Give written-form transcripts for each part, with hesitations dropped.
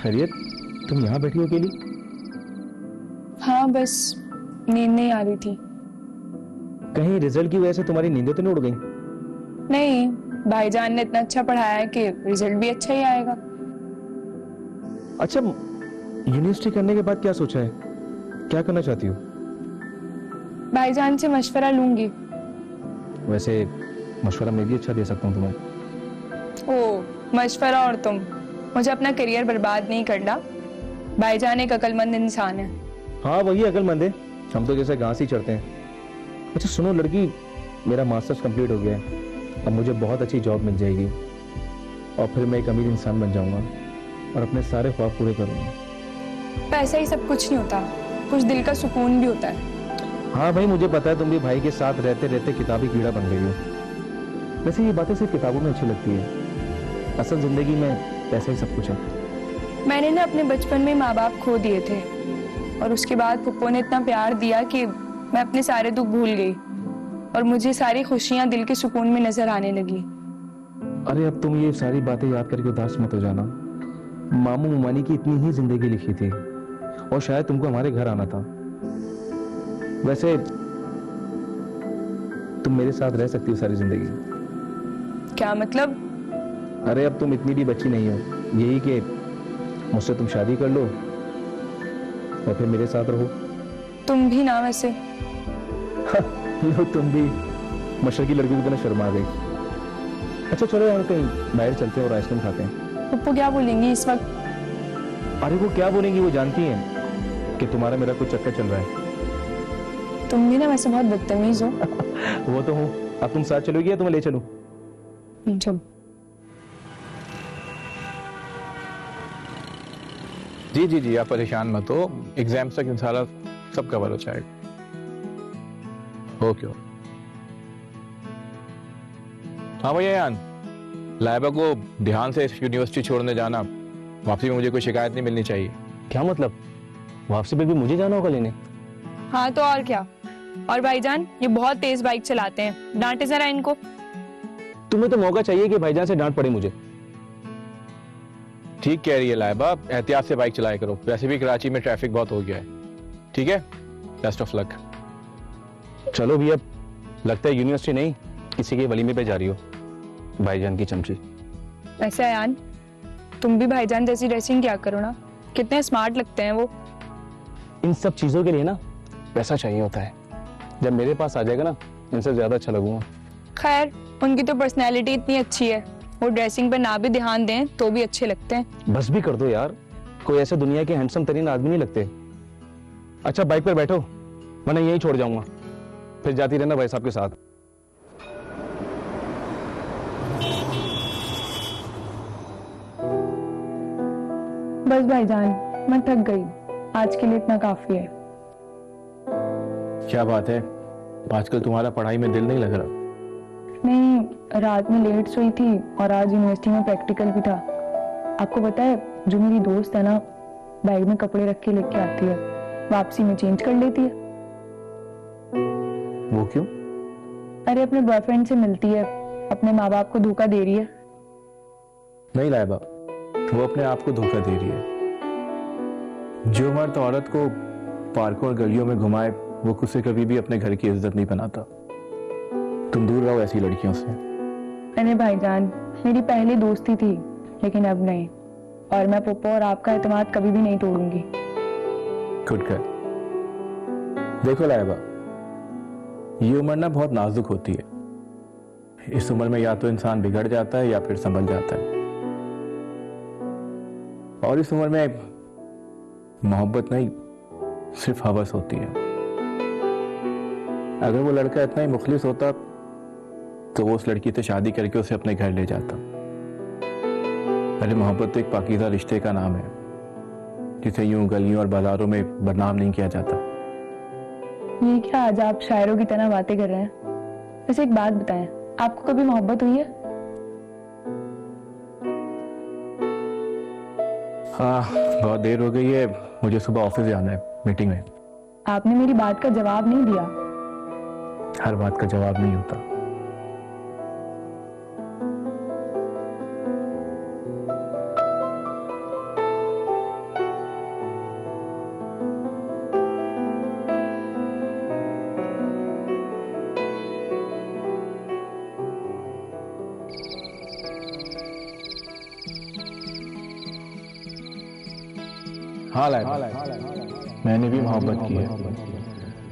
खैरियत, तुम यहाँ बैठी हो अकेली? हाँ बस नींद नहीं आ रही थी। कहीं रिजल्ट की वजह से तुम्हारी नींदें तो नहीं उड़ गई? नहीं, भाईजान ने इतना अच्छा पढ़ाया है कि रिजल्ट भी अच्छा ही आएगा। अच्छा, यूनिवर्सिटी करने के बाद क्या सोचा है? क्या करना चाहती हो? भाईजान से मशवरा लूंगी। वैसे मशवरा मैं भी अच्छा दे सकता हूँ तुम्हें। ओ, मशवरा और तुम, मुझे अपना करियर बर्बाद नहीं करना। भाईजान एक अक्लमंद इंसान है। हाँ वही अक्लमंद है, हम तो जैसे घास ही चढ़ते हैं। अच्छा सुनो लड़की, मेरा मास्टर्स कंप्लीट हो गया है, अब मुझे बहुत अच्छी जॉब मिल जाएगी और फिर मैं एक अमीर इंसान बन जाऊंगा और अपने सारे ख्वाब पूरे करूंगा। पैसा ही सब कुछ नहीं होता, कुछ दिल का सुकून भी होता है। हाँ भाई मुझे पता है, तुम भी भाई के साथ रहते रहते किताबी कीड़ा बन गई हो। वैसे ये बातें सिर्फ किताबों में अच्छी लगती है, असल जिंदगी में पैसा ही सब कुछ है। मैंने ना अपने बचपन में माँ बाप खो दिए थे और उसके बाद पप्पो ने इतना प्यार दिया कि मैं अपने सारे दुख भूल गई और मुझे सारी खुशियां दिल के सुकून में नजर आने लगी। अरे अब तुम ये सारी बातें याद करके उदास मत हो जाना। मामू मुमानी की इतनी ही जिंदगी लिखी थी और शायद तुमको हमारे घर आना था। वैसे तुम मेरे साथ रह सकती हो सारी जिंदगी। क्या मतलब? अरे अब तुम इतनी भी बच्ची नहीं हो, यही कि मुझसे तुम शादी कर लो और फिर मेरे साथ रहो। तुम भी ना वैसे। लो तुम भी मशर की लड़की की तरह शर्मा गई। अच्छा चलो यार कहीं बाहर चलते हैं और आइसक्रीम खाते हैं। पप्पू क्या बोलेंगी इस वक्त? अरे वो क्या बोलेंगी, वो जानती हैं कि तुम्हारा मेरा कुछ चक्कर चल रहा है। तुम भी ना वैसे बहुत बदतमीज हो। वो तो हूँ। अब तुम साथ चलोगी या तुम्हें ले चलूं? चलो। जी जी जी, आप परेशान मत हो, एग्जाम तक इंशाल्लाह सब कवर हो जाएगा। ओके। हाँ भैया यान, लाइबा को ध्यान से यूनिवर्सिटी छोड़ने जाना, वापसी में मुझे कोई शिकायत नहीं मिलनी चाहिए। क्या मतलब? वापसी पे भी मुझे जाना होगा लेने? हाँ तो और क्या। और भाईजान ये बहुत तेज बाइक चलाते हैं, डांटे जरा इनको। तुम्हें तो मौका चाहिए कि भाईजान से डांट पड़े मुझे। ठीक कह रही है लाइबा, एहतियात से बाइक चलाया करो, वैसे भी कराची में ट्रैफिक बहुत हो गया है। ठीक है, बेस्ट ऑफ लक। चलो भी, अब लगता है यूनिवर्सिटी नहीं किसी के वलीमे पे जा रही हो, भाईजान की चमची। ऐसा है यान, तुम भी भाईजान जैसी ड्रेसिंग क्या करो ना, कितने स्मार्ट लगते हैं वो। इन सब चीजों के लिए ना पैसा चाहिए होता है, जब मेरे पास आ जाएगा ना इनसे ज्यादा अच्छा लगूंगा। खैर उनकी तो पर्सनैलिटी इतनी अच्छी है, वो ड्रेसिंग पे ना भी ध्यान दें तो भी अच्छे लगते हैं। बस भी कर दो यार, कोई ऐसे दुनिया के हैंडसम तरीन आदमी नहीं लगते। अच्छा बाइक पर बैठो वरना यहीं छोड़ जाऊंगा, फिर जाती रहना भाई साहब के साथ। बस भाईजान मैं थक गई, आज के लिए इतना काफी है। क्या बात है, आजकल तुम्हारा पढ़ाई में दिल नहीं लग रहा? नहीं, रात में लेट सोई थी और आज यूनिवर्सिटी में प्रैक्टिकल भी था। आपको पता है जो मेरी दोस्त है ना, बैग में कपड़े रख के लेके आती है, वापसी में चेंज कर लेती है। वो क्यों? अरे अपने बॉयफ्रेंड से मिलती है, अपने माँ बाप को धोखा दे रही है। नहीं लाइबा, वो अपने आप को धोखा दे रही है। जो मर्द औरत को पार्कों और गलियों में घुमाए वो उसे कभी भी अपने घर की इज्जत नहीं बनाता। तुम दूर रहो ऐसी लड़कियों से। अरे भाईजान मेरी पहली दोस्ती थी लेकिन अब नहीं, और मैं पप्पो और आपका एतमाद कभी भी नहीं तोड़ूंगी। गुड कर। देखो लाइबा, ये उम्र ना बहुत नाजुक होती है। इस उम्र में या तो इंसान बिगड़ जाता है या फिर संभल जाता है, और इस उम्र में मोहब्बत नहीं सिर्फ हवस होती है। अगर वो लड़का इतना ही मुखलिस होता तो वो उस लड़की से शादी करके उसे अपने घर ले जाता। अरे मोहब्बत तो एक पाकीज़ा रिश्ते का नाम है जिसे यूं गलियों और बाजारों में बदनाम नहीं किया जाता। ये क्या आज आप शायरों की तरह बातें कर रहे हैं? वैसे एक बात बताएं, आपको कभी मोहब्बत हुई है? हाँ बहुत देर हो गई है, मुझे सुबह ऑफिस जाना है मीटिंग में। आपने मेरी बात का जवाब नहीं दिया। हर बात का जवाब नहीं होता। हाँ लाइबा, मैंने भी मोहब्बत की है,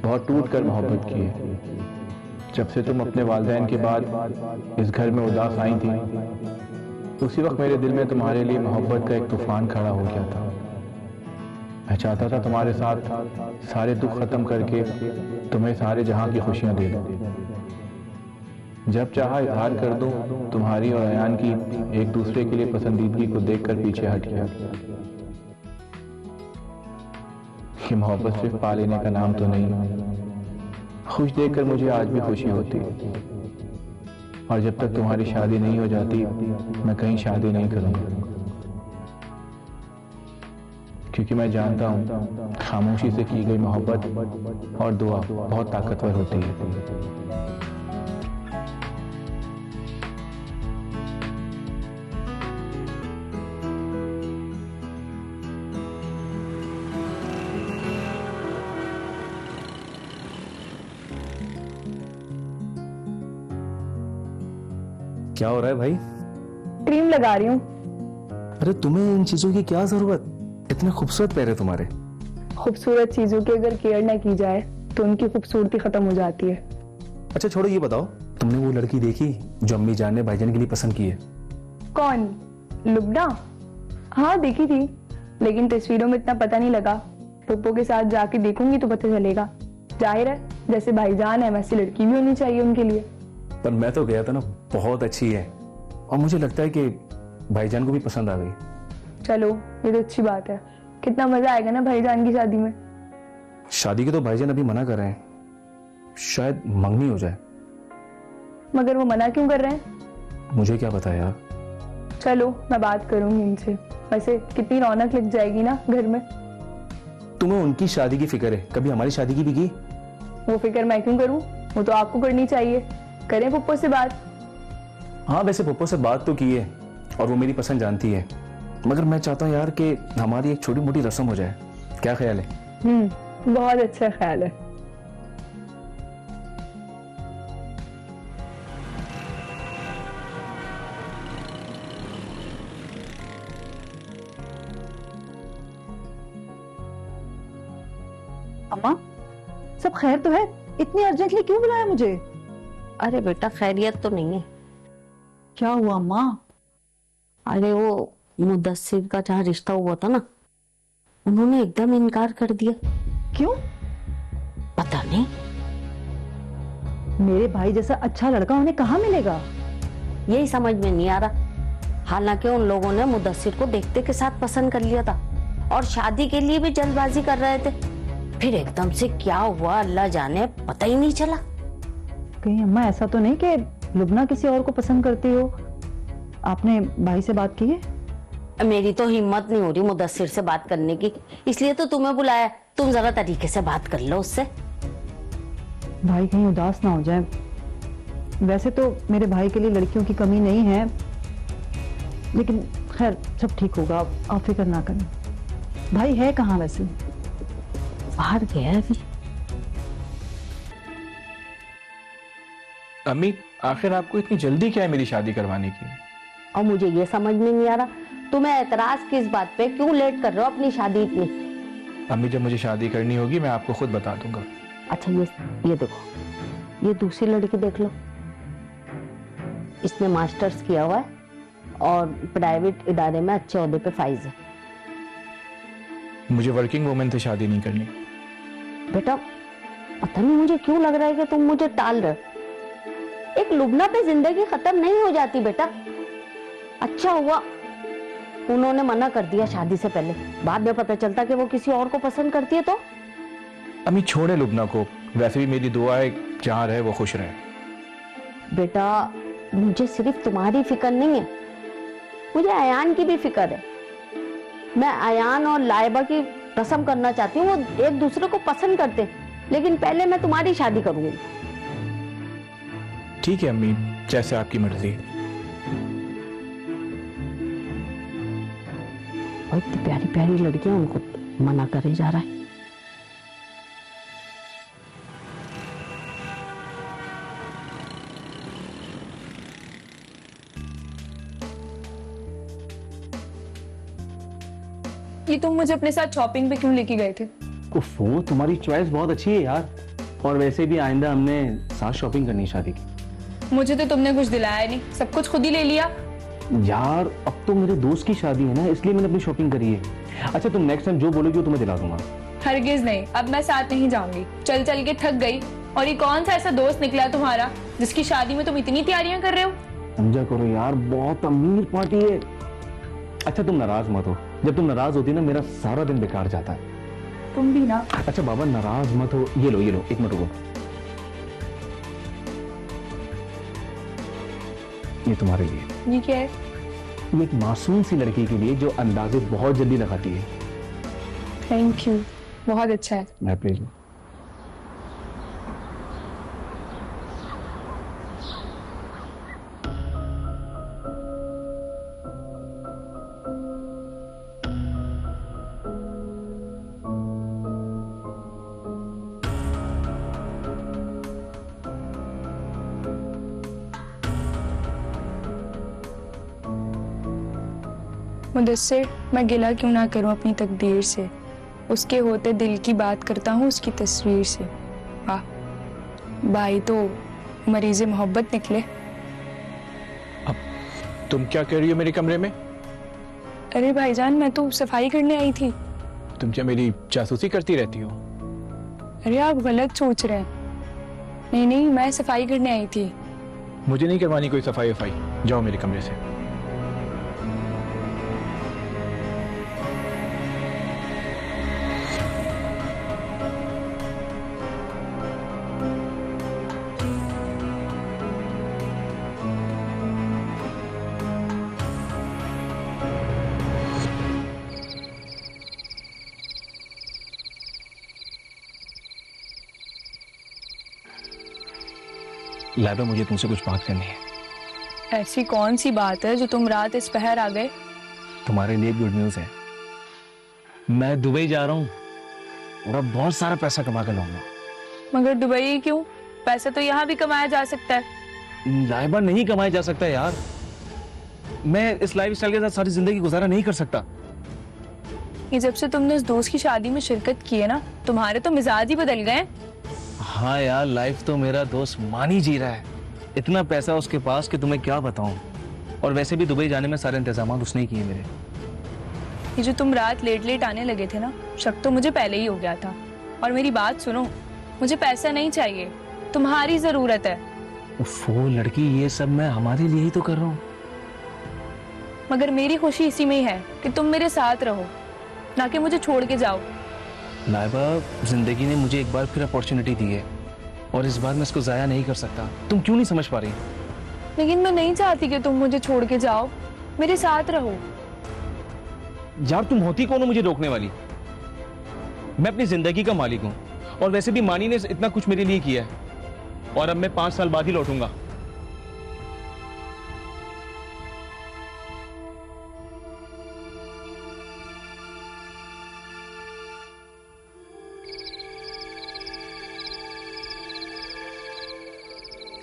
बहुत टूट कर मोहब्बत की है। जब से तुम अपने वालिदैन के बाद इस घर में उदास आई थी, उसी वक्त मेरे दिल में तुम्हारे लिए मोहब्बत का एक तूफान खड़ा हो गया था। मैं चाहता था तुम्हारे साथ सारे दुख खत्म करके तुम्हें सारे जहां की खुशियां दे दूं। जब चाहा इजहार कर दूं तुम्हारी और अयान की एक दूसरे के लिए पसंदीदगी को देखकर पीछे हट गया। कि मोहब्बत सिर्फ पा लेने का नाम तो नहीं। खुश देखकर मुझे आज भी खुशी होती, और जब तक तुम्हारी शादी नहीं हो जाती मैं कहीं शादी नहीं करूंगा, क्योंकि मैं जानता हूं खामोशी से की गई मोहब्बत और दुआ बहुत ताकतवर होती है। क्या हो रहा है भाई? क्रीम लगा रही हूँ। अरे तुम्हें इन चीजों की क्या जरूरत? इतने खूबसूरत पैर है तुम्हारे। खूबसूरत चीजों की अगर केयर ना की जाए तो उनकी खूबसूरती खत्म हो जाती है। अच्छा छोड़ो, ये बताओ तुमने वो लड़की देखी जो अम्मी जान ने भाईजान के लिए पसंद की है? कौन? लुबना? हाँ देखी थी, लेकिन तस्वीरों में इतना पता नहीं लगा। पप्पो के साथ जाके देखूंगी तो पता चलेगा। जाहिर है जैसे भाईजान है वैसी लड़की भी होनी चाहिए उनके लिए। पर मैं तो गया था ना, बहुत अच्छी है और मुझे लगता है कि भाईजान को भी पसंद आ गई। चलो ये तो अच्छी बात है। कितना मजा आएगा ना भाईजान की शादी में। शादी के तो भाईजान अभी मना कर रहे हैं, शायद मंगनी हो जाए। मगर वो मना क्यों कर रहे हैं? मुझे क्या पता यार। चलो मैं बात करूंगी इनसे। वैसे कितनी रौनक लग जाएगी ना घर में। तुम्हें उनकी शादी की फिक्र है, कभी हमारी शादी की भी की? वो फिक्र मैं क्यों करूं? वो तो आपको करनी चाहिए। करें पप्पो से बात। हाँ वैसे पप्पो से बात तो की है और वो मेरी पसंद जानती है, मगर मैं चाहता हूँ यार कि हमारी एक छोटी मोटी रस्म हो जाए। क्या ख्याल है? बहुत अच्छा ख्याल है। अम्मा, सब खैर तो है? इतनी अर्जेंटली क्यों बुलाया मुझे? अरे बेटा खैरियत तो नहीं है। क्या हुआ अम्मा? अरे वो मुदस्सिर का जहाँ रिश्ता हुआ था ना, उन्होंने एकदम इनकार कर दिया। क्यों? पता नहीं। मेरे भाई जैसा अच्छा लड़का उन्हें कहाँ मिलेगा? यही समझ में नहीं आ रहा। हालांकि उन लोगों ने मुदस्सिर को देखते के साथ पसंद कर लिया था और शादी के लिए भी जल्दबाजी कर रहे थे। फिर एकदम से क्या हुआ अल्लाह जाने, पता ही नहीं चला। कहीं अम्मा ऐसा तो नहीं कि लुबना किसी और को पसंद करती हो? आपने भाई से बात की है? मेरी तो हिम्मत नहीं हो रही मुदस्सिर से बात करने की, इसलिए तो तुम्हें बुलाया। तुम जरा तरीके से बात कर लो उससे। भाई कहीं उदास ना हो जाए। वैसे तो मेरे भाई के लिए लड़कियों की कमी नहीं है, लेकिन खैर सब ठीक होगा, आप फिक्र ना करें। भाई है कहाँ वैसे? बाहर गया है अभी। अम्मी आखिर आपको इतनी जल्दी क्या है मेरी शादी करवाने की? और मुझे ये समझ में नहीं आ रहा तुम्हें एतराज किस बात पे, क्यों लेट कर रहे हो अपनी शादी इतनी? अम्मी जब मुझे शादी करनी होगी मैं आपको खुद बता दूंगा। अच्छा ये देखो, ये दूसरी लड़की देख लो। इसने मास्टर्स किया हुआ है और प्राइवेट इदारे में अच्छे ओहदे पे फाइज है। मुझे वर्किंग वुमेन से शादी नहीं करनी। बेटा पता नहीं मुझे क्यों लग रहा है कि तुम मुझे टाल रहे हो। एक लुबना पे जिंदगी खत्म नहीं हो जाती बेटा। अच्छा हुआ उन्होंने मना कर दिया शादी से पहले, बाद में पता चलता कि वो किसी और को पसंद करती है तो। अम्मी छोड़े लुबना को, वैसे भी मेरी दुआ है जहां रहे वो खुश रहे। बेटा मुझे सिर्फ तुम्हारी फिक्र नहीं है, मुझे अयान की भी फिक्र है। मैं अयान और लाइबा की रस्म करना चाहती हूँ। वो एक दूसरे को पसंद करते, लेकिन पहले मैं तुम्हारी शादी करूंगी। ठीक है अम्मी, जैसे आपकी मर्जी। और इतनी प्यारी प्यारी लड़कियां, उनको मना करे जा रहा है। कि तुम मुझे अपने साथ शॉपिंग पे क्यों लेके गए थे? वो तुम्हारी चॉइस बहुत अच्छी है यार, और वैसे भी आइंदा हमने साथ शॉपिंग करनी है शादी की। मुझे तो तुमने कुछ दिलाया नहीं, सब कुछ खुद ही ले लिया। यार अब तो मेरे दोस्त की शादी है ना, इसलिए मैंने अपनी शॉपिंग करी है। अच्छा तुम नेक्स्ट टाइम जो बोलोगी वो तुम्हें दिला दूंगा। हरगिज नहीं, अब मैं साथ नहीं जाऊंगी। चल चल के थक गई। और ये कौन सा ऐसा दोस्त निकला तुम्हारा जिसकी शादी में तुम इतनी तैयारियां कर रहे हो? समझा करो यार, बहुत अमीर पार्टी है। अच्छा तुम नाराज मत हो, जब तुम नाराज होती ना मेरा सारा दिन बेकार जाता है। तुम भी ना। अच्छा बाबा नाराज मत हो, ये लो एक मिनट रुको। ये तुम्हारे लिए। ये क्या है? ये एक मासूम सी लड़की के लिए जो अंदाजे बहुत जल्दी लगाती है। थैंक यू, बहुत अच्छा है। मैं प्लीज। मुदस्सिर, मैं गिला क्यों ना करूं अपनी तकदीर से, उसके होते दिल की बात करता हूं उसकी तस्वीर से। वाह, भाई तो मरीज़े मोहब्बत निकले। अब तुम क्या कर रही हो मेरे कमरे में? अरे भाईजान, मैं तो सफाई करने आई थी। तुम क्या मेरी जासूसी करती रहती हो? अरे आप गलत सोच रहे हैं। नहीं नहीं, मैं सफाई करने आई थी। मुझे नहीं करवानी कोई सफाई वफाई, जाओ मेरे कमरे से। लाइबा, मुझे तुमसे कुछ बात करनी है। ऐसी कौन सी बात है जो तुम रात इस पहर आ गए? तुम्हारे लिए गुड न्यूज है, मैं दुबई जा रहा हूँ और अब बहुत सारा पैसा कमा कर लाऊंगा। मगर दुबई क्यों? पैसा तो यहाँ भी कमाया जा सकता है। लाइबा, नहीं कमाया जा सकता यार, मैं इस लाइफस्टाइल के साथ सारी जिंदगी गुजारा नहीं कर सकता। ये जब से तुमने उस दोस्त की शादी में शिरकत की है ना, तुम्हारे तो मिजाज ही बदल गए। हाँ यार, लाइफ तो मेरा दोस्त मान ही जी रहा है, इतना पैसा उसके पास कि तुम्हें क्या बताऊं। और वैसे भी दुबई जाने में सारे इंतजाम उसने ही किए मेरे। ये जो तुम रात लेट लेट आने लगे थे ना, शक तो मुझे पहले ही हो गया था। और मेरी बात सुनो, मुझे पैसा नहीं चाहिए, तुम्हारी जरूरत है। वो लड़की, ये सब मैं हमारे लिए ही तो कर रहा हूँ। मगर मेरी खुशी इसी में ही है कि तुम मेरे साथ रहो, ना कि मुझे छोड़ के जाओ। लाइबा, जिंदगी ने मुझे एक बार फिर अपॉर्चुनिटी दी है और इस बार मैं इसको जाया नहीं कर सकता। तुम क्यों नहीं समझ पा रही? लेकिन मैं नहीं चाहती कि तुम मुझे छोड़ के जाओ, मेरे साथ रहो। यार तुम होती कौन हो मुझे रोकने वाली? मैं अपनी जिंदगी का मालिक हूँ, और वैसे भी मानी ने इतना कुछ मेरे लिए किया है, और अब मैं 5 साल बाद ही लौटूंगा।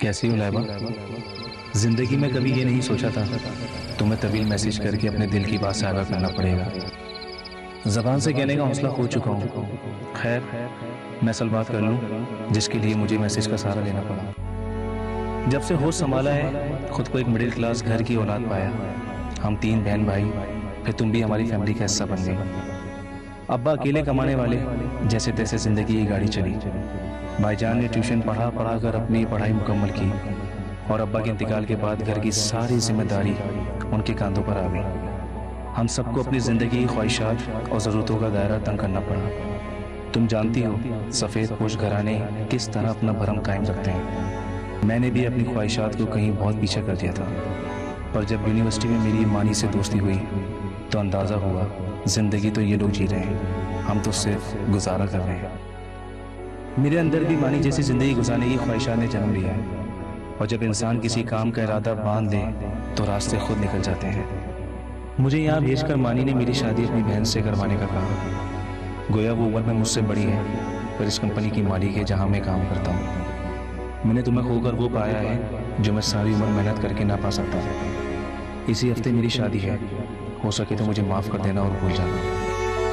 कैसी हो लाइबा? जिंदगी में कभी ये नहीं सोचा था तुम्हें तवील मैसेज करके अपने दिल की बात साझा करना पड़ेगा। जबान से कहने का हौसला खो चुका हूँ। खैर, मैं असल बात कर लूँ जिसके लिए मुझे मैसेज का सहारा लेना पड़ा। जब से होश संभाला है, खुद को एक मिडिल क्लास घर की औलाद पाया। हम 3 बहन भाई, फिर तुम भी हमारी फैमिली का हिस्सा बन गई। अब्बा अकेले कमाने वाले, जैसे तैसे जिंदगी की गाड़ी चली। भाईजान ने ट्यूशन पढ़ा कर अपनी पढ़ाई मुकम्मल की, और अब्बा के इंतकाल के बाद घर की सारी जिम्मेदारी उनके कंधों पर आ गई। हम सबको अपनी ज़िंदगी की ख्वाहिशात और ज़रूरतों का दायरा तंग करना पड़ा। तुम जानती हो सफ़ेद पोश घराने किस तरह अपना भरम कायम रखते हैं। मैंने भी अपनी ख्वाहिशात को कहीं बहुत पीछे कर दिया था, पर जब यूनिवर्सिटी में मेरी मानी से दोस्ती हुई तो अंदाज़ा हुआ ज़िंदगी तो ये लोग जी रहे हैं, हम तो सिर्फ गुजारा कर रहे हैं। मेरे अंदर भी मानी जैसी ज़िंदगी गुजारने की ख्वाहिशात ने जन्म लिया है, और जब इंसान किसी काम का इरादा बांध ले तो रास्ते खुद निकल जाते हैं। मुझे यहाँ भेजकर मानी ने मेरी शादी अपनी बहन से करवाने का कहा। गोया वो उम्र में मुझसे बड़ी है, पर इस कंपनी की मालिक है जहाँ मैं काम करता हूँ। मैंने तुम्हें खोकर वो पाया है जो मैं सारी उम्र मेहनत करके ना पा सकता। इसी हफ्ते मेरी शादी है, हो सके तो मुझे माफ़ कर देना और भूल जाना।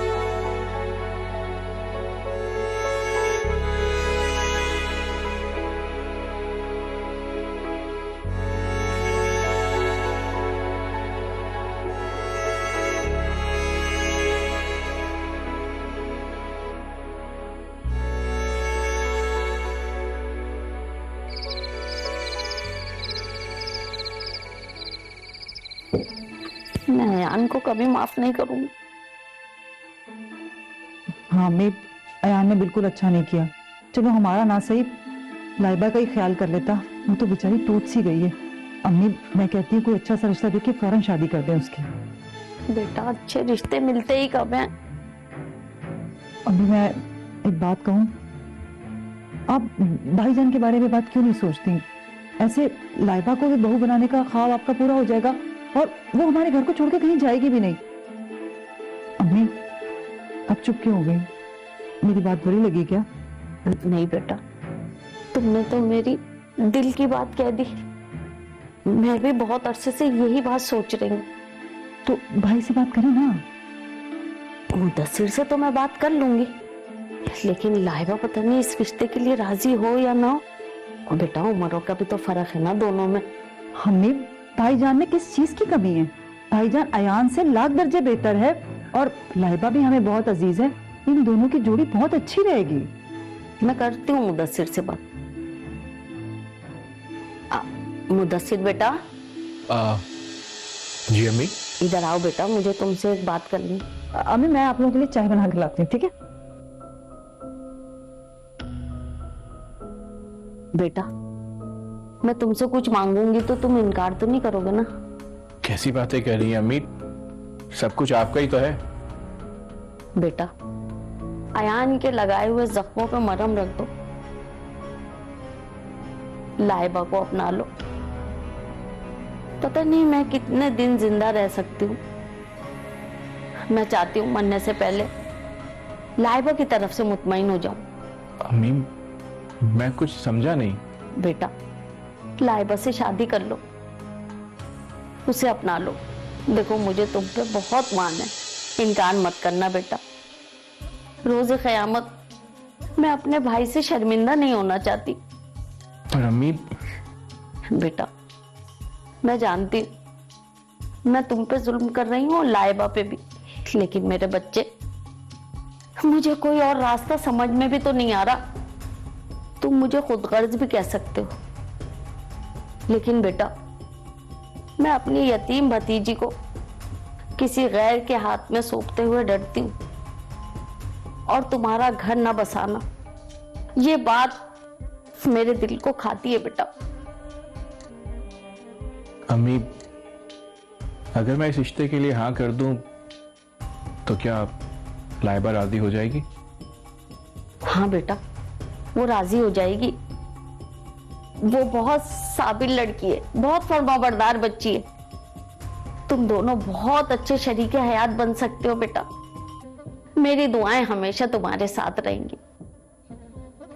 मैं अयान को कभी माफ नहीं करूंगी। हाँ अम्मी, अयान ने बिल्कुल अच्छा नहीं किया। चलो हमारा ना सही, लाइबा का ही ख्याल कर लेता। वो तो बेचारी टूट सी गई है। अम्मी मैं कहती हूँ कोई अच्छा सा रिश्ता देख के फौरन शादी कर दें उसकी। बेटा अच्छे रिश्ते मिलते ही कब हैं? अम्मी मैं एक बात कहूँ, आप भाईजान के बारे में बात क्यों नहीं सोचती? ऐसे लाइबा को भी बहू बनाने का ख्वाब आपका पूरा हो जाएगा और वो हमारे घर को छोड़ के कहीं जाएगी भी नहीं। अम्मी अब चुप क्यों हो गई? मेरी बात बुरी लगी क्या? नहीं बेटा, तुमने तो मेरी दिल की बात कह दी। मैं भी बहुत अरसे से यही बात सोच रही हूँ। तो भाई से बात करें ना। मुदस्सिर से तो मैं बात कर लूंगी, लेकिन लाइबा पता नहीं इस रिश्ते के लिए राजी हो या ना हो। और बेटा उम्रों का भी तो फर्क है ना दोनों में। हमने भाईजान में किस चीज की कमी है? भाईजान अयान से लाख दर्जे बेहतर है और लाइबा भी हमें बहुत अजीज है। इन दोनों की जोड़ी बहुत अच्छी रहेगी। मैं करती हूँ मुदस्सिर से बात। मुदस्सिर बेटा। जी अम्मी। इधर आओ बेटा, मुझे तुमसे एक बात करनी। अम्मी मैं आप लोगों के लिए चाय बना के लाती हूँ, ठीक है? बेटा मैं तुमसे कुछ मांगूंगी तो तुम इनकार तो नहीं करोगे ना? कैसी बातें कह रही हैं अम्मी, सब कुछ आपका ही तो है। बेटा अयान के लगाए हुए जख्मों पे मरहम रख दो। लाइबा को अपना लो। पता नहीं मैं कितने दिन जिंदा रह सकती हूँ। मैं चाहती हूँ मरने से पहले लाइबा की तरफ से मुतमईन हो जाऊं। अम्मी मैं कुछ समझा नहीं। बेटा लाइबा से शादी कर लो, उसे अपना लो। देखो मुझे तुम पे बहुत मान है, इनकार मत करना बेटा। रोज क़यामत मैं अपने भाई से शर्मिंदा नहीं होना चाहती। पर अम्मी। बेटा मैं जानती हूँ मैं तुम पे जुल्म कर रही हूँ और लाइबा पे भी, लेकिन मेरे बच्चे, मुझे कोई और रास्ता समझ में भी तो नहीं आ रहा। तुम मुझे खुदगर्ज भी कह सकते हो, लेकिन बेटा मैं अपनी यतीम भतीजी को किसी गैर के हाथ में सौंपते हुए डरती हूँ। और तुम्हारा घर न बसाना, ये बात मेरे दिल को खाती है बेटा। अम्मी अगर मैं इस रिश्ते के लिए हाँ कर दूं तो क्या लाइबा राजी हो जाएगी? हाँ बेटा वो राजी हो जाएगी। वो बहुत साबिर लड़की है, बहुत फरमाबरदार बच्ची है। तुम दोनों बहुत अच्छे शरीके हयात बन सकते हो बेटा। मेरी दुआएं हमेशा तुम्हारे साथ रहेंगी।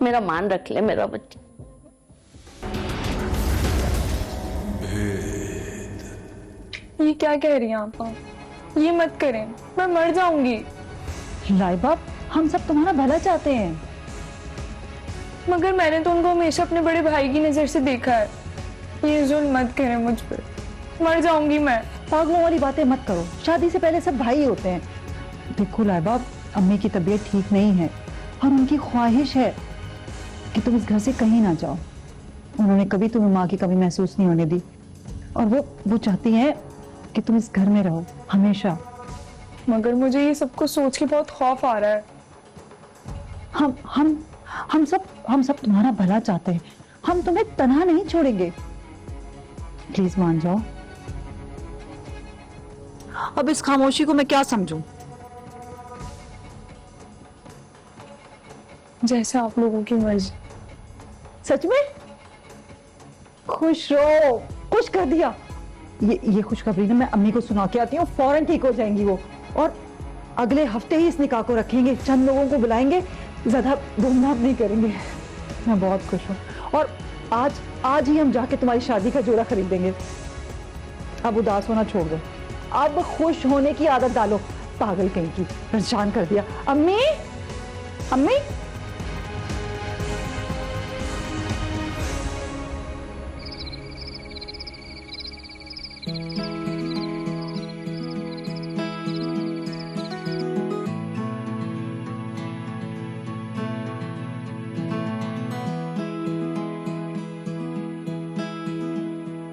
मेरा मान रख ले मेरा बच्चा। ये क्या कह रही हैं आप? ये मत करें, मैं मर जाऊंगी। लाइबा हम सब तुम्हारा भला चाहते हैं। मगर मैंने तो उनको हमेशा अपने बड़े भाई की नजर से देखा है। ये जुल्म मत करें मुझ पर, मर जाऊंगी मैं। पागलों वाली बातें मत करो, शादी से पहले सब भाई होते हैं। देखो लाइबा, अम्मी की तबीयत ठीक नहीं है और उनकी ख्वाहिश है कि तुम इस घर से कहीं ना जाओ। उन्होंने कभी तुम्हें माँ की कमी महसूस नहीं होने दी और वो चाहती हैं कि तुम इस घर में रहो हमेशा। मगर मुझे ये सब कुछ सोच के बहुत खौफ आ रहा है। हम सब तुम्हारा भला चाहते हैं। हम तुम्हें तन्हा नहीं छोड़ेंगे। प्लीज मान जाओ। अब इस खामोशी को मैं क्या समझूं? जैसे आप लोगों की मर्जी। सच में? खुश रहो, खुश कर दिया। ये खुशखबरी ना मैं अम्मी को सुना के आती हूँ, फौरन ठीक हो जाएंगी वो। और अगले हफ्ते ही इस निकाह को रखेंगे, चंद लोगों को बुलाएंगे, ज्यादा धूमधाम नहीं करेंगे। मैं बहुत खुश हूँ और आज ही हम जाके तुम्हारी शादी का जोड़ा खरीदेंगे। अब उदास होना छोड़ दो, अब खुश होने की आदत डालो। पागल कहीं की, परेशान कर दिया। अम्मी, अम्मी।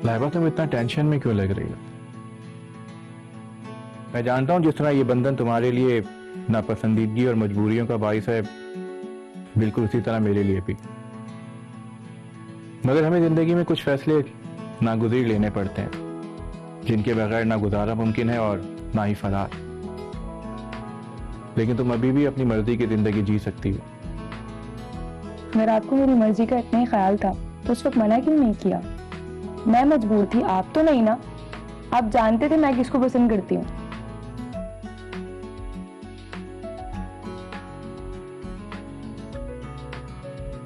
लाइबा तुम इतना टेंशन में क्यों लग रही हो? मैं जानता हूँ जिस तरह ये बंधन तुम्हारे लिए नापसंदीदगी और मजबूरियों का बाइस है, बिल्कुल उसी तरह मेरे लिए भी। मगर हमें जिंदगी में कुछ फैसले नागुज़ीर लेने पड़ते हैं, जिनके बगैर ना गुजारा मुमकिन है और ना ही फरार। लेकिन तुम अभी भी अपनी मर्जी की जिंदगी जी सकती हो। अगर आपको मेरी मर्जी का इतना ही ख्याल था तो उस वक्त मना क्यों नहीं किया? मैं मजबूर थी, आप तो नहीं ना। आप जानते थे मैं किसको पसंद करती हूँ।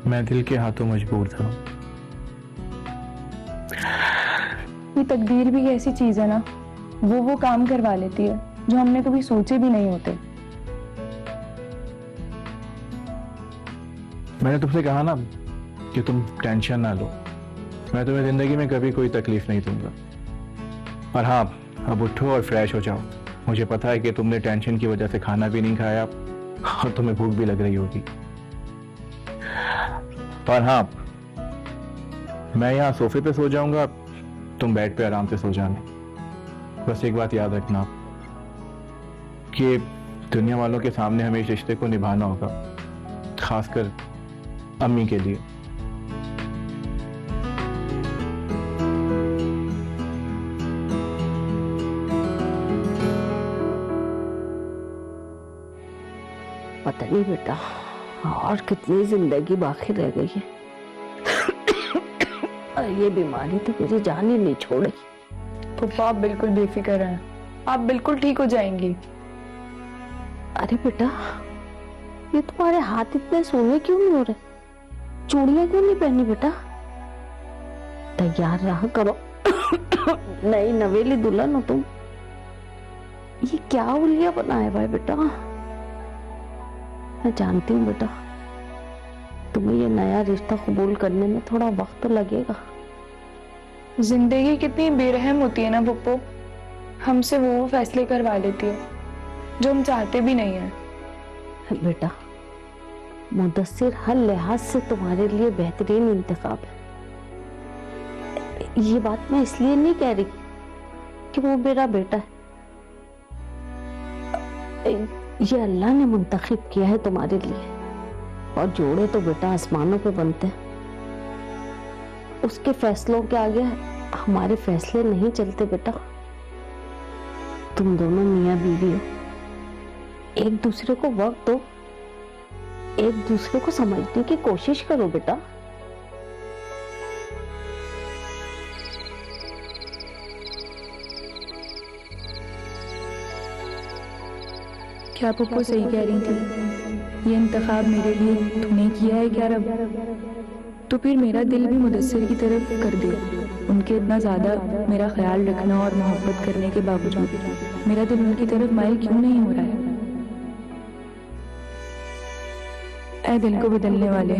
मैं दिल के हाथों मजबूर था। ये तकदीर भी ऐसी चीज है ना, वो काम करवा लेती है जो हमने कभी सोचे भी नहीं होते। मैंने तुमसे कहा ना कि तुम टेंशन ना लो, मैं तुम्हें जिंदगी में कभी कोई तकलीफ नहीं दूंगा। और हाँ, अब उठो और फ्रेश हो जाओ। मुझे पता है कि तुमने टेंशन की वजह से खाना भी नहीं खाया और तुम्हें भूख भी लग रही होगी। और हाँ, मैं यहाँ सोफे पे सो जाऊंगा, तुम बेड पे आराम से सो जाना। बस एक बात याद रखना कि दुनिया वालों के सामने हमें इस रिश्ते को निभाना होगा, खासकर अम्मी के लिए। पता नहीं बेटा और कितनी जिंदगी बाकी रह गई है। और ये बीमारी तो मुझे जान ही नहीं छोड़ेगी। पप्पा आप बिल्कुल बेफिक्र हैं, आप बिल्कुल ठीक हो जाएंगी। अरे बेटा, ये तुम्हारे हाथ इतने सोने क्यों नहीं हो रहे? चूड़ियां क्यों नहीं पहनी बेटा? तैयार रहा करो। नई नवेली दुल्हन हो तुम। ये क्या उलिया बना है भाई बेटा? मैं जानती हूँ बेटा, तुम्हें ये नया रिश्ता कबूल करने में थोड़ा वक्त तो लगेगा। जिंदगी कितनी बेरहम होती है ना पप्पू, हमसे वो फैसले करवा लेती है जो हम चाहते भी नहीं है। बेटा, मुदस्सिर हर लिहाज से तुम्हारे लिए बेहतरीन इंतखाब है। ये बात मैं इसलिए नहीं कह रही कि वो मेरा बेटा है, ये अल्लाह ने मुंतखब किया है तुम्हारे लिए। और जोड़े तो बेटा आसमानों पे बनते हैं, उसके फैसलों के आगे हमारे फैसले नहीं चलते बेटा। तुम दोनों मियां बीवी हो, एक दूसरे को वक्त दो, एक दूसरे को समझने की कोशिश करो बेटा। क्या पप्पू सही कह रही थी? ये इंतखाब मेरे लिए तूने किया है क्या रब? तो फिर मेरा दिल भी मुदस्सिर की तरफ कर दे। उनके इतना ज्यादा मेरा ख्याल रखना और मोहब्बत करने के बावजूद मेरा दिल उनकी तरफ माइल क्यों नहीं हो रहा है? ऐ दिल को बदलने वाले,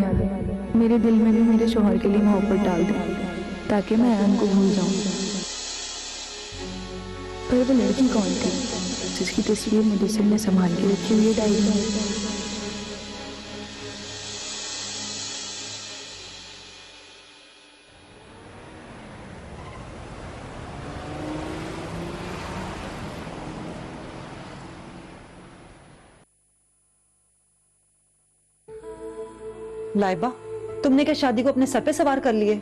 मेरे दिल में भी मेरे शौहर के लिए मोहब्बत डाल दे ताकि मैं ऐन को भूल जाऊं। पर वो लड़की कौन थी जिसकी तस्वीर मुदस्सिर ने संभाल के रखी हुई है डायरी में? लाइबा, तुमने क्या शादी को अपने सर पे सवार कर लिए?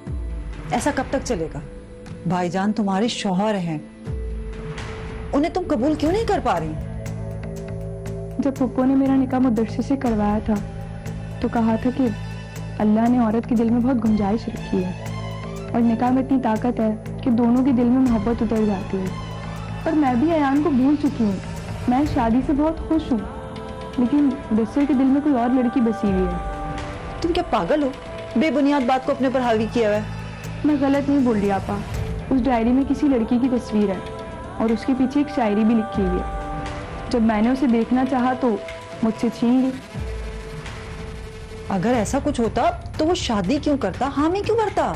ऐसा कब तक चलेगा? भाईजान तुम्हारे शौहर हैं, उन्हें तुम कबूल क्यों नहीं कर पा रही? जब पप्पू ने मेरा निकाह मुदस्सिर से करवाया था तो कहा था कि अल्लाह ने औरत के दिल में बहुत गुंजाइश रखी है और निकाह में इतनी ताकत है कि दोनों के दिल में मोहब्बत उतर जाती है। पर मैं भी अयान को भूल चुकी हूँ। मैं शादी से बहुत खुश हूँ, लेकिन मुदस्सिर के दिल में कोई और लड़की बसी हुई है। तुम क्या पागल हो? बेबुनियाद बात को अपने पर हावी किया हुआ है। मैं गलत नहीं बोल रही आपा। उस डायरी में किसी लड़की की तस्वीर है और उसके पीछे एक शायरी भी लिखी हुई है। जब मैंने उसे देखना चाहा तो मुझसे छीन ली। अगर ऐसा कुछ होता तो वो शादी क्यों करता, हामी क्यों करता?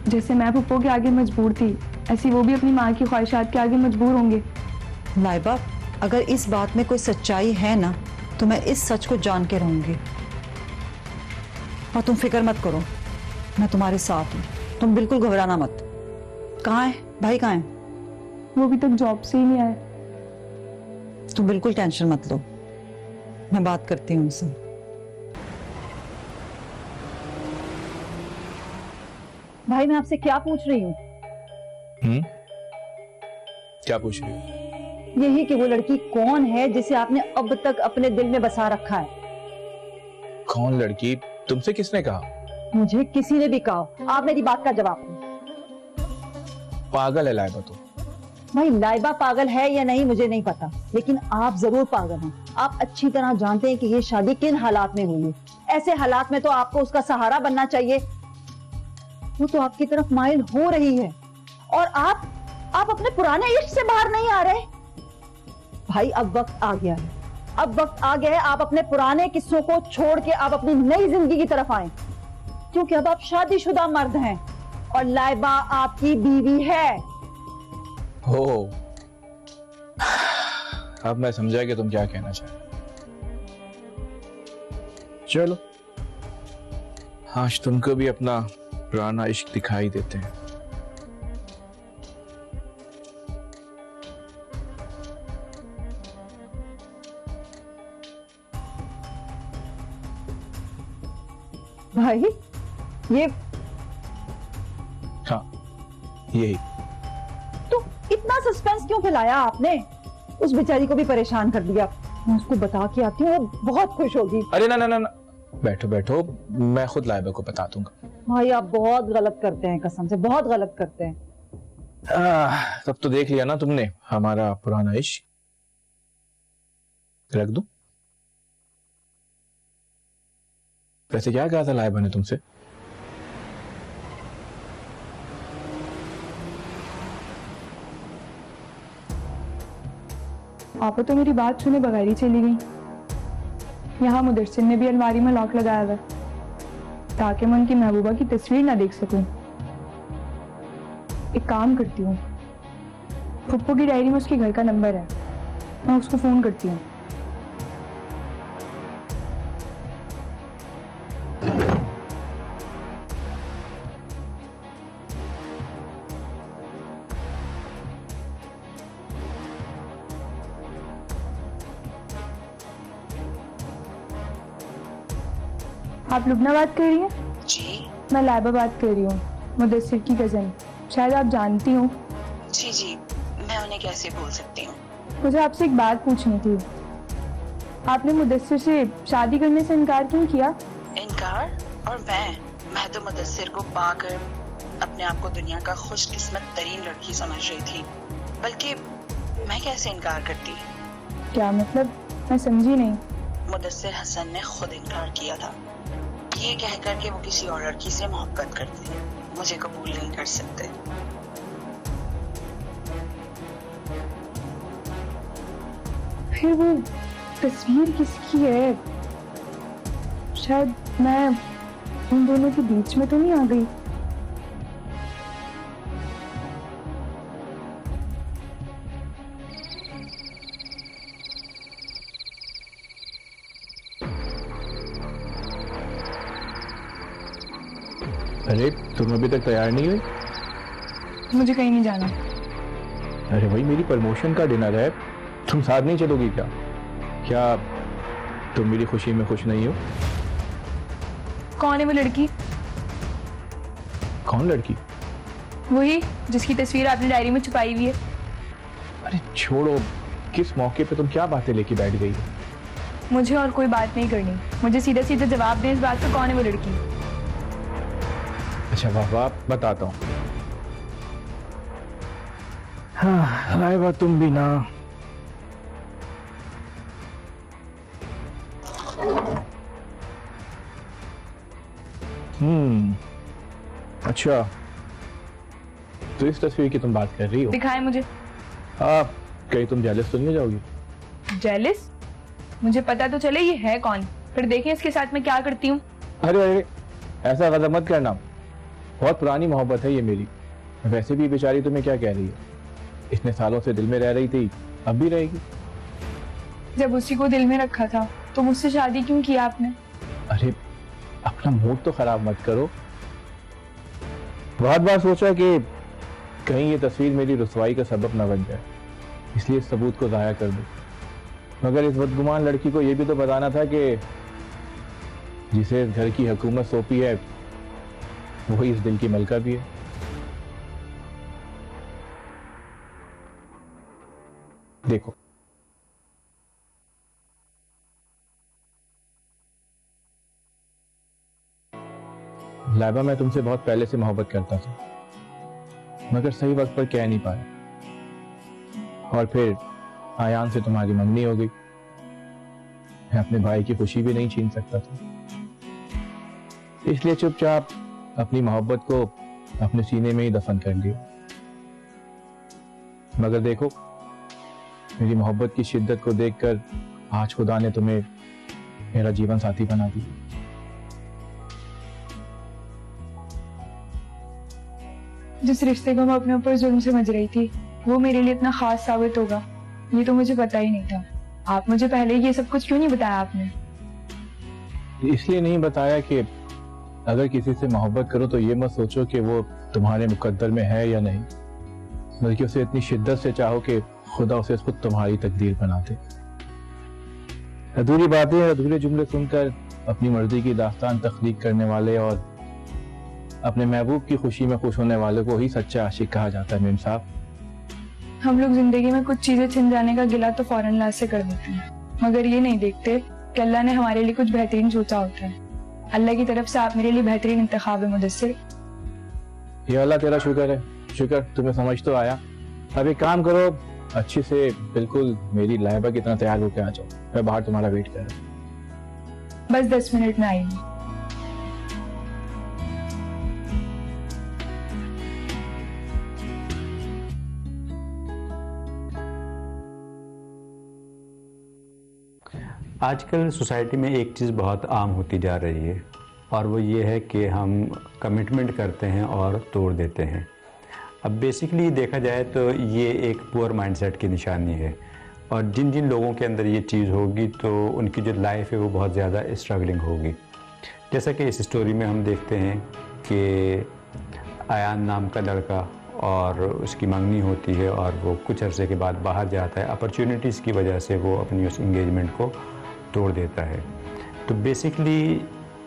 जैसे मैं पप्पू के आगे मजबूर थी, ऐसी वो भी अपनी माँ की ख्वाहिशात के आगे मजबूर होंगे। लाइबा, अगर इस बात में कोई सच्चाई है ना तो मैं इस सच को जान के रहूंगी। और तुम फिक्र मत करो, मैं तुम्हारे साथ हूँ, तुम बिल्कुल घबराना मत। कहाँ है भाई, कहाँ है? वो अभी तक जॉब से ही नहीं आए। तुम बिल्कुल टेंशन मत लो, मैं बात करती हूँ उनसे। भाई मैं आपसे क्या पूछ रही हूँ? क्या पूछ रही हो? यही कि वो लड़की कौन है जिसे आपने अब तक अपने दिल में बसा रखा है? कौन लड़की? तुमसे किसने कहा? मुझे किसी ने भी कहा, आप मेरी बात का जवाब दो। पागल है लाइबा तुम। भाई लाइबा पागल है या नहीं मुझे नहीं पता, लेकिन आप जरूर पागल हैं। आप अच्छी तरह जानते हैं कि ये शादी किन हालात में हुई है। ऐसे हालात में तो आपको उसका सहारा बनना चाहिए। वो तो आपकी तरफ माइल हो रही है और आप अपने पुराने इश्क से बाहर नहीं आ रहे। भाई अब वक्त आ गया है, अब वक्त आ गया है आप अपने पुराने किस्सों को छोड़ के आप अपनी नई जिंदगी की तरफ आए, क्योंकि अब आप शादीशुदा मर्द हैं और लाइबा आपकी बीवी है। हो, अब मैं समझा कि तुम क्या कहना चाह रहे। चलो, आज तुमको भी अपना पुराना इश्क दिखाई देते हैं। भाई ये हाँ, यही। तो इतना सस्पेंस क्यों फैलाया आपने? उस बेचारी को भी परेशान कर दिया। मैं उसको बता के आती हूँ, वो बहुत खुश होगी। अरे ना ना ना ना, बैठो बैठो, मैं खुद लाइबा को बता दूंगा। भाई आप बहुत गलत करते हैं, कसम से बहुत गलत करते हैं। तब तो देख लिया ना तुमने हमारा पुराना इश्क। रख दूं? वैसे क्या कहा था लाइबा ने तुमसे? आप तो मेरी बात सुने बगैर ही चली गई। यहाँ मुदस्सिर ने भी अलमारी में लॉक लगाया हुआ ताकि मैं उनकी महबूबा की तस्वीर ना देख सकूं। एक काम करती हूँ, फुप्पो की डायरी में उसके घर का नंबर है, मैं उसको फोन करती हूँ। आप लुबना बात कर रही हैं? जी मैं लाइबा बात कर रही हूँ, मुदस्सिर की कजन। शायद आप जानती हो। जी जी, मैं उन्हें कैसे भूल सकती हूँ। मुझे आपसे एक बात पूछनी थी। आपने मुदस्सिर से शादी करने से इनकार क्यों किया? इनकार? और मैं तो मुदस्सिर को पाकर अपने आप को दुनिया का खुशकिस्मत तरीन लड़की समझ रही थी, बल्कि मैं कैसे इनकार करती। क्या मतलब? मैं समझी नहीं। मुदस्सिर हसन ने खुद इनकार किया था, ये कहकर कि वो किसी और लड़की से मोहब्बत करते हैं, मुझे कबूल नहीं कर सकते। फिर वो तस्वीर किसकी है? शायद मैं उन दोनों के बीच में तो नहीं आ गई? अरे तुम अभी तक तैयार नहीं हुई? मुझे कहीं नहीं जाना। अरे भाई, मेरी प्रमोशन का डिनर है, तुम साथ नहीं चलोगी क्या? क्या तुम मेरी खुशी में खुश नहीं हो? कौन है वो लड़की? कौन लड़की? वही जिसकी तस्वीर आपने डायरी में छुपाई हुई है। अरे छोड़ो, किस मौके पे तुम क्या बातें लेके बैठ गई हो? मुझे और कोई बात नहीं करनी, मुझे सीधा सीधा जवाब दें इस बात का, कौन है वो लड़की? अच्छा वाह वाह, बताता हूँ। हाँ लाइबा, तुम भी ना। अच्छा, तो इस तस्वीर की तुम बात कर रही हो? दिखाएं मुझे। आप कहीं तुम जेलस तो नहीं हो जाओगी? जेलिस? मुझे पता तो चले ये है कौन, फिर देखें इसके साथ मैं क्या करती हूँ। अरे अरे, ऐसा गजब मत करना, बहुत पुरानी मोहब्बत है ये मेरी। वैसे भी बेचारी तुम्हें क्या कह रही है, इतने सालों से दिल में रह रही थी, अब भी रहेगी। जब उसी को दिल में रखा था तो मुझसे शादी क्यों किया आपने? अरे अपना मूड तो खराब मत करो। बहुत बार सोचा कि कहीं ये तस्वीर मेरी रुसवाई का सबब ना बन जाए, इसलिए इस सबूत को जाया कर दूं। मगर इस बदगुमान लड़की को यह भी तो बताना था कि जिसे इस घर की हुकूमत सौंपी है वही इस दिल की मलका भी है। देखो, लाइबा, मैं तुमसे बहुत पहले से मोहब्बत करता था, मगर सही वक्त पर कह नहीं पाया, और फिर आयान से तुम्हारी मंगनी हो गई। मैं अपने भाई की खुशी भी नहीं छीन सकता था, इसलिए चुपचाप अपनी मोहब्बत को अपने सीने में ही दफन कर दिया। मगर देखो, मेरी मोहब्बत की शिद्दत को देखकर आज खुदा ने तुम्हें मेरा जीवन साथी बना दिया। जिस रिश्ते को मैं अपने ऊपर जुल्म समझ रही थी वो मेरे लिए इतना खास साबित होगा ये तो मुझे पता ही नहीं था। आप मुझे पहले ये सब कुछ क्यों नहीं बताया आपने? इसलिए नहीं बताया कि अगर किसी से मोहब्बत करो तो ये मत सोचो कि वो तुम्हारे मुकद्दर में है या नहीं, बल्कि उसे इतनी शिद्दत से चाहो कि खुदा उसे खुद तुम्हारी तकदीर बना दे। अधूरी बातें, अधूरे जुमले सुनकर अपनी मर्जी की दास्तान तख्लीक करने वाले और अपने महबूब की खुशी में खुश होने वाले को ही सच्चा आशिक कहा जाता है। मेम साहब, हम लोग जिंदगी में कुछ चीजें छिन जाने का गिला तो फौरन लाश से कर देते हैं, मगर ये नहीं देखते कि अल्लाह ने हमारे लिए कुछ बेहतरीन सोचा होता है। अल्लाह की तरफ से आप मेरे लिए बेहतरीन इंतखाब है मुदस्सिर। या अल्लाह तेरा शुक्र है, शुक्र तुम्हें समझ तो आया। अब एक काम करो, अच्छी से बिल्कुल मेरी लाइबा की तरह तैयार होकर आ जाओ, मैं बाहर तुम्हारा वेट कर रहा हूं। बस 10 मिनट में आएंगे। आजकल सोसाइटी में एक चीज़ बहुत आम होती जा रही है और वो ये है कि हम कमिटमेंट करते हैं और तोड़ देते हैं। अब बेसिकली देखा जाए तो ये एक पुअर माइंडसेट की निशानी है, और जिन जिन लोगों के अंदर ये चीज़ होगी तो उनकी जो लाइफ है वो बहुत ज़्यादा स्ट्रगलिंग होगी। जैसा कि इस स्टोरी में हम देखते हैं कि आयान नाम का लड़का और उसकी मंगनी होती है और वो कुछ अरसे के बाद बाहर जाता है। अपॉर्चुनिटीज़ की वजह से वो अपनी उस इंगेजमेंट को तोड़ देता है। तो बेसिकली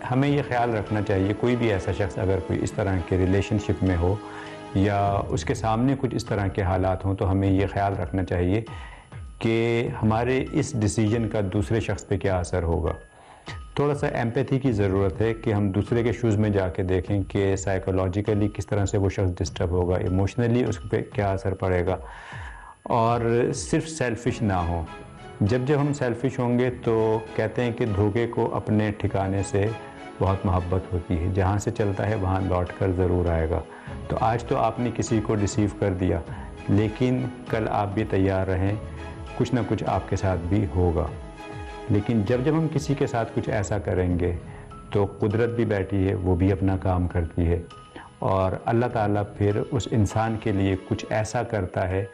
हमें ये ख्याल रखना चाहिए, कोई भी ऐसा शख्स अगर कोई इस तरह के रिलेशनशिप में हो या उसके सामने कुछ इस तरह के हालात हों, तो हमें ये ख्याल रखना चाहिए कि हमारे इस डिसीजन का दूसरे शख्स पे क्या असर होगा। थोड़ा सा एम्पैथी की ज़रूरत है कि हम दूसरे के शूज़ में जाके देखें कि साइकोलॉजिकली किस तरह से वो शख्स डिस्टर्ब होगा, इमोशनली उस पर क्या असर पड़ेगा, और सिर्फ सेल्फिश ना हो। जब हम सेल्फिश होंगे तो कहते हैं कि धोखे को अपने ठिकाने से बहुत मोहब्बत होती है, जहाँ से चलता है वहाँ लौट कर ज़रूर आएगा। तो आज तो आपने किसी को डिसीव कर दिया, लेकिन कल आप भी तैयार रहें, कुछ ना कुछ आपके साथ भी होगा। लेकिन जब हम किसी के साथ कुछ ऐसा करेंगे तो कुदरत भी बैठी है, वो भी अपना काम करती है, और अल्लाह ताला फिर उस इंसान के लिए कुछ ऐसा करता है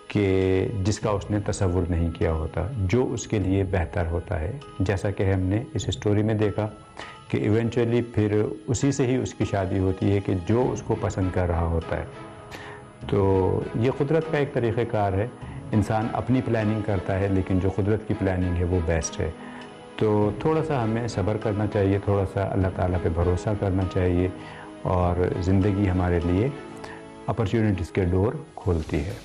कि जिसका उसने तसव्वुर नहीं किया होता, जो उसके लिए बेहतर होता है। जैसा कि हमने इस स्टोरी में देखा कि इवेंचुअली फिर उसी से ही उसकी शादी होती है कि जो उसको पसंद कर रहा होता है। तो ये कुदरत का एक तरीक़ेकार है, इंसान अपनी प्लानिंग करता है, लेकिन जो कुदरत की प्लानिंग है वो बेस्ट है। तो थोड़ा सा हमें सब्र करना चाहिए, थोड़ा सा अल्लाह ताला पे भरोसा करना चाहिए, और ज़िंदगी हमारे लिए अपॉर्चुनिटीज़ के डोर खोलती है।